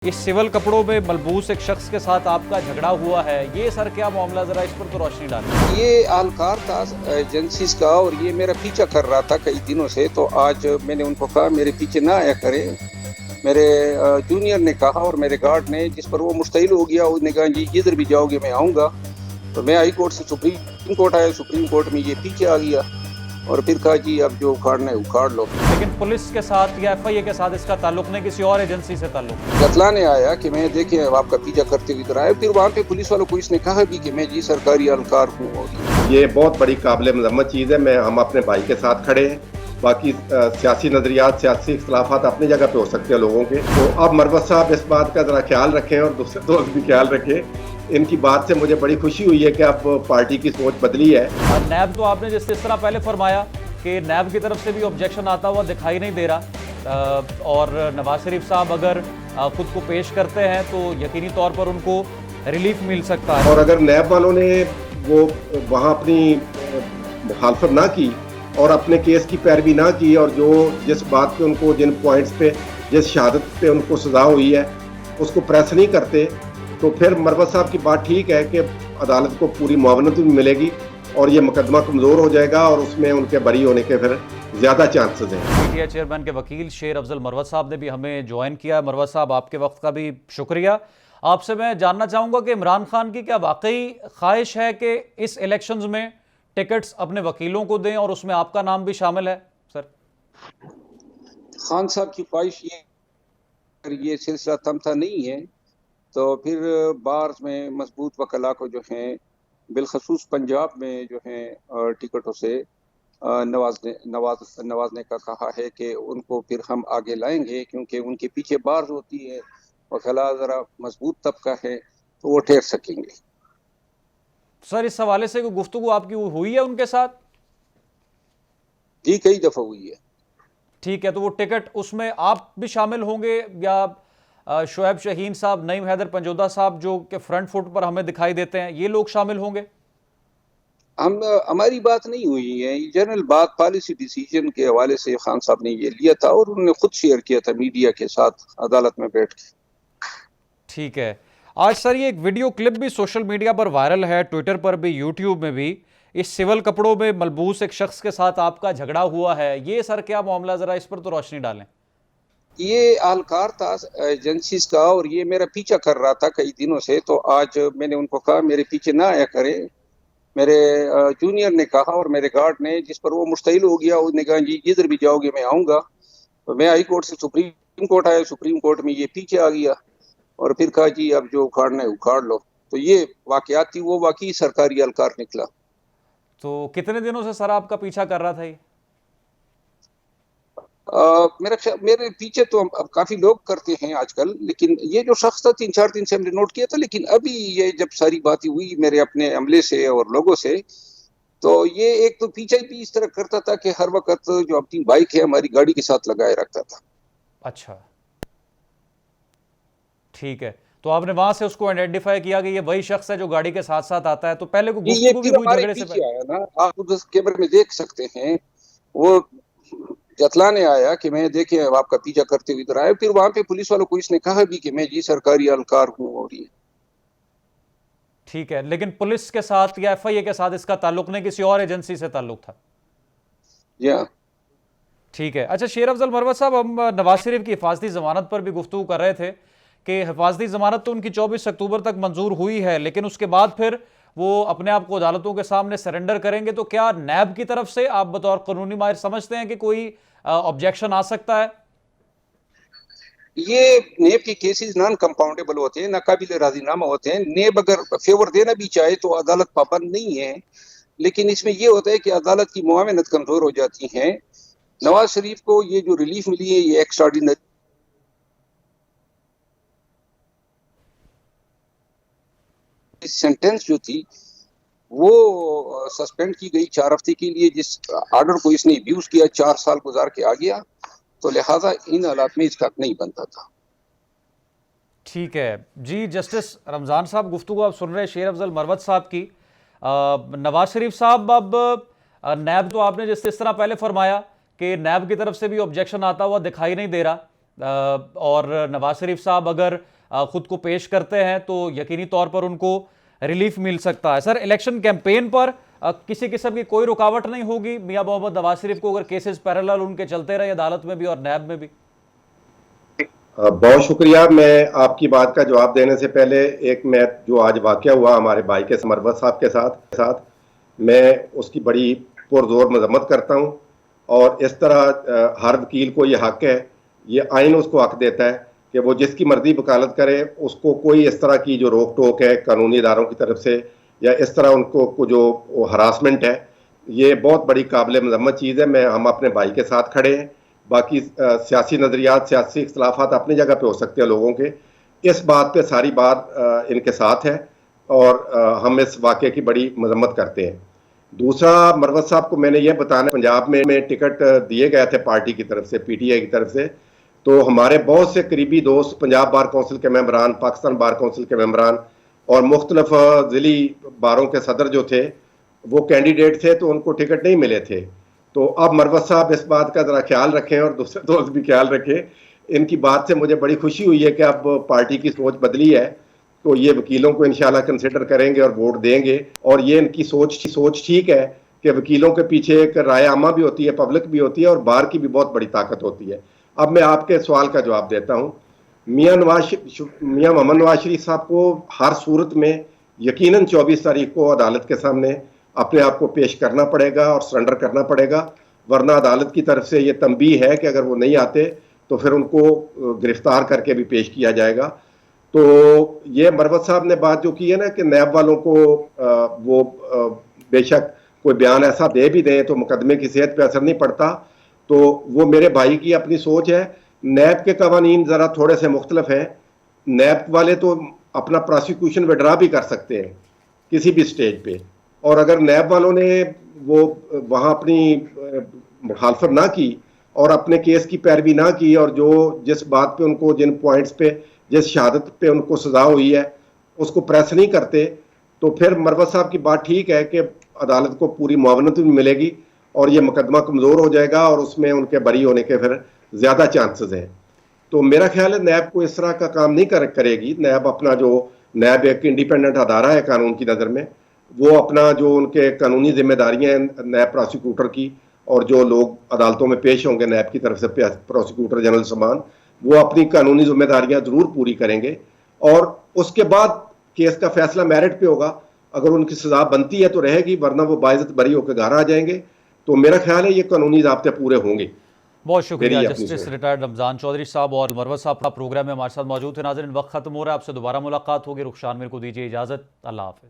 इस सिविल कपड़ों में मलबूस एक शख्स के साथ आपका झगड़ा हुआ है, ये सर क्या मामला, जरा इस पर तो रोशनी डालें। ये एहलकार था एजेंसीज का और ये मेरा पीछा कर रहा था कई दिनों से। तो आज मैंने उनको कहा मेरे पीछे ना आया करें। मेरे जूनियर ने कहा और मेरे गार्ड ने, जिस पर वो मुस्तैल हो गया। उसने कहा जी जिधर भी जाओगे मैं आऊँगा। तो मैं हाई कोर्ट से सुप्रीम कोर्ट आया, सुप्रीम कोर्ट में ये पीछे आ गया और फिर कहा जी अब जो उखाड़ना है उखाड़ लो। लेकिन पुलिस के साथ या FIA के साथ इसका ताल्लुक नहीं, किसी और एजेंसी से ताल्लुक है। जतलाने आया कि मैं देखे आपका पीछा करते हुए इधर आया। फिर वहाँ पे पुलिस वालों को इसने कहा भी कि मैं जी सरकारी एहलकार हूँ। ये बहुत बड़ी काबिल मजम्मत चीज़ है। हम अपने भाई के साथ खड़े हैं। बाकी सियासी नज़रियात, सियासी इख्तलाफात अपनी जगह पे हो सकते हैं लोगों के। तो अब मरवत साहब इस बात का ज़रा ख्याल रखें और दूसरे दोस्त भी ख्याल रखें। इनकी बात से मुझे बड़ी खुशी हुई है कि अब पार्टी की सोच बदली है। नैब तो आपने जिस तरह पहले फरमाया कि नैब की तरफ से भी ऑब्जेक्शन आता हुआ दिखाई नहीं दे रहा, और नवाज शरीफ साहब अगर खुद को पेश करते हैं तो यकीनी तौर पर उनको रिलीफ मिल सकता है। और अगर नैब वालों ने वो वहाँ अपनी मुखालफत ना की और अपने केस की पैरवी ना की और जो जिस बात पे उनको, जिन पॉइंट्स पे, जिस शहादत पे उनको सजा हुई है उसको प्रेस नहीं करते, तो फिर मरवत साहब की बात ठीक है कि अदालत को पूरी मुआवनत भी मिलेगी और ये मुकदमा कमज़ोर हो जाएगा और उसमें उनके बरी होने के फिर ज़्यादा चांसेस हैं। PTI चेयरमैन के वकील शेर अफजल मरवत साहब ने भी हमें ज्वाइन किया। मरवत साहब, आपके वक्त का भी शुक्रिया। आपसे मैं जानना चाहूँगा कि इमरान खान की क्या वाकई ख्वाहिश है कि इस इलेक्शंस में टिकट्स अपने वकीलों को दें और उसमें आपका नाम भी शामिल है? सर, खान साहब की ख्वाहिश ये सिलसिला थमता नहीं है तो फिर बार में मजबूत वकला को जो हैं बिलखसूस पंजाब में जो हैं टिकटों से नवाजने का कहा है कि उनको फिर हम आगे लाएंगे, क्योंकि उनके पीछे बार होती है, वकला ज़रा मजबूत तबका है तो वो ठहर सकेंगे। सर इस हवाले से कोई गुफ्तगू आपकी हुई है उनके साथ? जी कई दफ़ा हुई है। ठीक है, तो वो टिकट उसमें आप भी शामिल होंगे या शोएब शहीन साहब, नईम हैदर पंजोदा साहब जो कि फ्रंट फुट पर हमें दिखाई देते हैं, ये लोग शामिल होंगे? हमारी बात नहीं हुई है। ये जनरल बात पॉलिसी डिसीजन के हवाले से खान साहब ने ये लिया था और उन्होंने खुद शेयर किया था मीडिया के साथ अदालत में बैठ के। ठीक है। आज सर ये एक वीडियो क्लिप भी सोशल मीडिया पर वायरल है, ट्विटर पर भी, यूट्यूब में भी। इस सिविल कपड़ों में मलबूस एक शख्स के साथ आपका झगड़ा हुआ है, ये सर क्या मामला, जरा इस पर तो रोशनी डालें। ये एहलकार था एजेंसीज का और ये मेरा पीछा कर रहा था कई दिनों से। तो आज मैंने उनको कहा मेरे पीछे ना आया करें। मेरे जूनियर ने कहा और मेरे गार्ड ने, जिस पर वो मुस्तैल हो गया। उसने कहा जी जिधर भी जाओगे मैं आऊँगा। तो मैं हाई कोर्ट से सुप्रीम कोर्ट आया, सुप्रीम कोर्ट में ये पीछे आ गया और फिर कहा जी अब जो उखाड़ना है उखाड़ लो। तो ये वाकयात थी, वो वाकई सरकारी एहलकार निकला। तो कितने दिनों से सर आपका पीछा कर रहा था ये? मेरे पीछे तो अब काफी लोग करते हैं आजकल, लेकिन ये जो शख्स था 3-4 दिन से हमने नोट किया था। लेकिन अभी ये जब सारी बातें हुई मेरे अपने अमले से और लोगों से, तो ये एक तो पीछे भी इस तरह करता था कि हर वक्त जो अपनी बाइक है हमारी गाड़ी के साथ लगाए रखता था। अच्छा, ठीक है। तो आपने वहां से उसको आइडेंटिफाई किया कि ये वही शख्स है जो गाड़ी के साथ साथ आता है, तो पहले को ये गुफ्तगू भी फिर हुई हमारे झगड़े से पीछे पहले? आया ना, आप उस कैमरे में देख सकते हैं। वो जतलाने आया कि मैं देखे आपका पीछा करते हुए इधर आया। फिर वहां पे पुलिस वालों को इसने कहा भी कि मैं जी सरकारी एहलकार हूँ। और ये ठीक है, लेकिन पुलिस के साथ या FIA के साथ इसका ताल्लुक नहीं, किसी और एजेंसी से ताल्लुक था? या ठीक है। अच्छा शेर अफजल मरवत साहब, हम नवाज शरीफ की हिफाजती जमानत पर भी गुफ्तगू कर रहे थे कि हिफाजती जमानत तो उनकी 24 अक्टूबर तक मंजूर हुई है, लेकिन उसके बाद फिर वो अपने आप को अदालतों के सामने सरेंडर करेंगे। तो क्या नैब की तरफ से आप बतौर कानूनी माहिर समझते हैं कि कोई ऑब्जेक्शन आ सकता है? ये नेब के केसेस नॉन कंपाउंडेबल होते हैं, नाकाबिल राजीनामा होते हैं। नेब अगर फेवर देना भी चाहे तो अदालत पाबंद नहीं है। लेकिन इसमें यह होता है कि अदालत की मुआवनत कमजोर हो जाती है। नवाज शरीफ को ये जो रिलीफ मिली है, ये एक्स्ट्राऑर्डिनरी सेंटेंस जो थी वो सस्पेंड की गई 4 हफ्ते के लिए, जिस ऑर्डर को इसने अब्यूज किया, 4 साल गुजार के आ गया। तो लिहाजा इन हालात में इसका नहीं बनता था। ठीक है जी। जस्टिस रमज़ान साहब, गुफ्तगू आप सुन रहे हैं शेर अफजल मरवत साहब की। नवाज शरीफ साहब, अब नैब तो आपने जिस तरह पहले फरमाया कि नैब की तरफ से भी ऑब्जेक्शन आता हुआ दिखाई नहीं दे रहा, और नवाज शरीफ साहब अगर खुद को पेश करते हैं तो यकीनी तौर पर उनको रिलीफ मिल सकता है। सर, इलेक्शन कैंपेन पर किसी किस्म की कोई रुकावट नहीं होगी मियां मोहम्मद नवाज शरीफ को, अगर केसेस पैरेलल उनके चलते रहे अदालत में भी और नैब में भी? बहुत शुक्रिया। मैं आपकी बात का जवाब देने से पहले मैं जो आज वाकया हुआ हमारे भाई के मरवत साहब के साथ मैं उसकी बड़ी पुरजोर मजम्मत करता हूं। और इस तरह हर वकील को ये हक है, ये आइन उसको हक देता है कि वो जिसकी मर्जी वकालत करे, उसको कोई इस तरह की जो रोक टोक है कानूनी इदारों की तरफ से या इस तरह उनको जो हरासमेंट है, ये बहुत बड़ी काबिल मजम्मत चीज़ है। हम अपने भाई के साथ खड़े हैं। बाकी सियासी नज़रियात, सियासी इख्तलाफात अपनी जगह पे हो सकते हैं लोगों के, इस बात पे सारी बात इनके साथ है और हम इस वाक़े की बड़ी मजम्मत करते हैं। दूसरा, मरवत साहब को मैंने ये बताना, पंजाब में टिकट दिए गए थे पार्टी की तरफ से, पीटीआई की तरफ से, तो हमारे बहुत से करीबी दोस्त पंजाब बार कौंसिल के मेंबरान, पाकिस्तान बार कौंसिल के मेंबरान और मुख्तलिफ ज़िली बारों के सदर जो थे वो कैंडिडेट थे, तो उनको टिकट नहीं मिले थे। तो अब मरवत साहब इस बात का ज़रा ख्याल रखें और दूसरे दोस्त भी ख्याल रखें। इनकी बात से मुझे बड़ी खुशी हुई है कि अब पार्टी की सोच बदली है, तो ये वकीलों को इंशाल्लाह कंसिडर करेंगे और वोट देंगे। और ये इनकी सोच ठीक है कि वकीलों के पीछे एक राय आमा भी होती है, पब्लिक भी होती है और बार की भी बहुत बड़ी ताकत होती है। अब मैं आपके सवाल का जवाब देता हूँ। मियां मोहम्मद नवाज शरीफ साहब को हर सूरत में यकीनन 24 तारीख को अदालत के सामने अपने आप को पेश करना पड़ेगा और सरेंडर करना पड़ेगा, वरना अदालत की तरफ से ये तंबीह है कि अगर वो नहीं आते तो फिर उनको गिरफ्तार करके भी पेश किया जाएगा। तो ये मरवत साहब ने बात जो की है ना कि नैब वालों को वो बेशक कोई बयान ऐसा दे भी दें तो मुकदमे की सेहत पे असर नहीं पड़ता, तो वो मेरे भाई की अपनी सोच है। नैब के कवानीन ज़रा थोड़े से मुख्तलिफ हैं। नैब वाले तो अपना प्रोसिक्यूशन विड्रा भी कर सकते हैं किसी भी स्टेज पे, और अगर नैब वालों ने वो वहाँ अपनी मुखालफत ना की और अपने केस की पैरवी ना की और जिस बात पे उनको, जिन पॉइंट्स पे, जिस शहादत पे उनको सजा हुई है उसको प्रेस नहीं करते, तो फिर मरवत साहब की बात ठीक है कि अदालत को पूरी मुआवनत भी मिलेगी और ये मुकदमा कमज़ोर हो जाएगा और उसमें उनके बरी होने के फिर ज़्यादा चांसेस हैं। तो मेरा ख्याल है नैब को इस तरह का काम नहीं करेगी। नैब एक इंडिपेंडेंट अदारा है कानून की नज़र में, वो अपना जो उनके कानूनी जिम्मेदारियां हैं नैब प्रोसिक्यूटर की, और जो लोग अदालतों में पेश होंगे नैब की तरफ से प्रोसिक्यूटर जनरल समान, वो अपनी कानूनी जिम्मेदारियां ज़रूर पूरी करेंगे और उसके बाद केस का फैसला मेरिट पे होगा। अगर उनकी सजा बनती है तो रहेगी, वरना वो बाइज्जत बरी होकर घर आ जाएंगे। तो मेरा ख्याल है ये कानूनी ज़ाब्ते पूरे होंगे। बहुत शुक्रिया जस्टिस रिटायर्ड रमजान चौधरी साहब और मरवत साहब का प्रोग्राम में हमारे साथ मौजूद थे। नाज़रीन, वक्त खत्म हो रहा है, आपसे दोबारा मुलाकात होगी। रुखसार मेरे को दीजिए इजाज़त। अल्लाह हाफ़िज़।